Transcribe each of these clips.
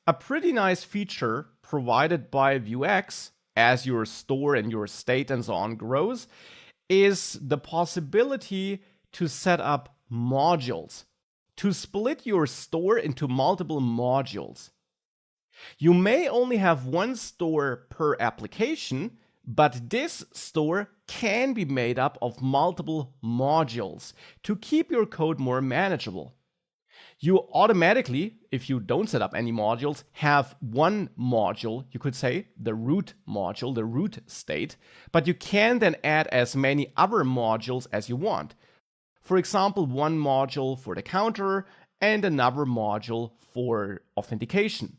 a pretty nice feature provided by Vuex as your store and your state and so on grows is the possibility to set up modules, to split your store into multiple modules. You may only have one store per application, but this store can be made up of multiple modules to keep your code more manageable. You automatically, if you don't set up any modules, have one module, you could say the root module, the root state, but you can then add as many other modules as you want. For example, one module for the counter and another module for authentication.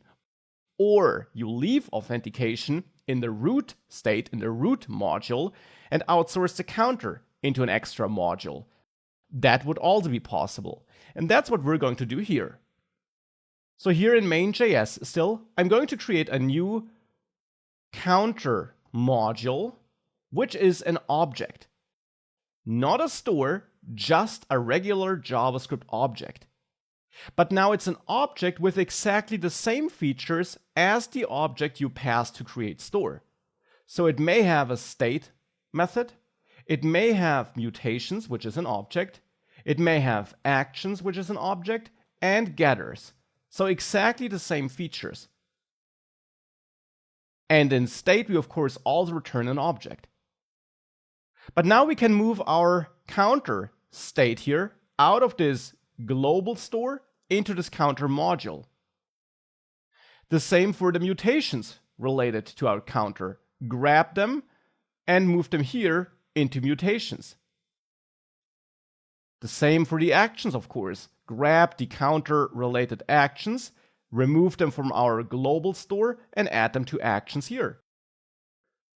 Or you leave authentication in the root state, in the root module, and outsource the counter into an extra module. That would also be possible. And that's what we're going to do here. So here in main.js still, I'm going to create a new counter module, which is an object. Not a store, just a regular JavaScript object. But now it's an object with exactly the same features as the object you passed to create store. So it may have a state method, it may have mutations, which is an object, it may have actions, which is an object, and getters. So exactly the same features. And in state, we of course also return an object. But now we can move our counter state here out of this global store into this counter module. The same for the mutations related to our counter. Grab them and move them here into mutations. The same for the actions, of course. Grab the counter-related actions, remove them from our global store, and add them to actions here.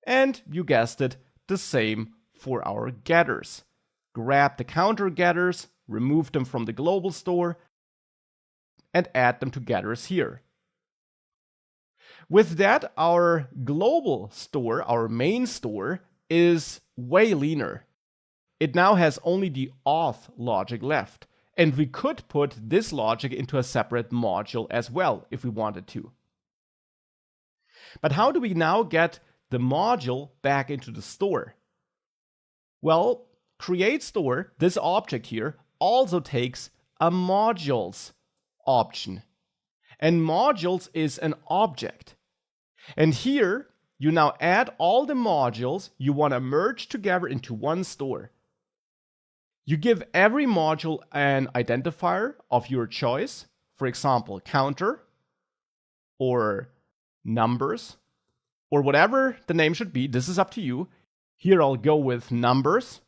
And you guessed it, the same for our getters. Grab the counter getters, remove them from the global store, and add them to getters here. With that, our global store, our main store, is way leaner. It now has only the auth logic left, and we could put this logic into a separate module as well if we wanted to. But how do we now get the module back into the store? Well, create store, this object here, also takes a modules option. And modules is an object. And here, you now add all the modules you want to merge together into one store. You give every module an identifier of your choice, for example, counter, or numbers, or whatever the name should be. This is up to you. Here I'll go with numbers.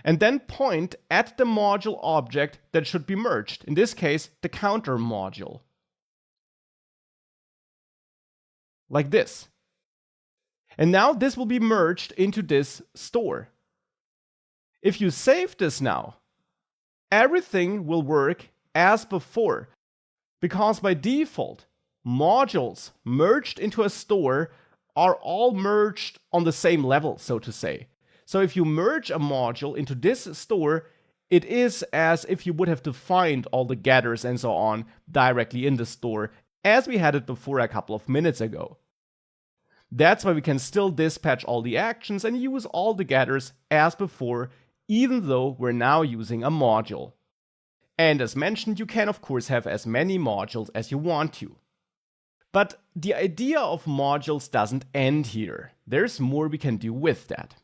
And then point at the module object that should be merged. In this case, the counter module. Like this. And now this will be merged into this store. If you save this now, everything will work as before, because by default, modules merged into a store are all merged on the same level, so to say. So if you merge a module into this store, it is as if you would have defined all the getters and so on directly in the store, as we had it before a couple of minutes ago. That's why we can still dispatch all the actions and use all the getters as before, even though we're now using a module. And as mentioned, you can of course have as many modules as you want to. But the idea of modules doesn't end here. There's more we can do with that.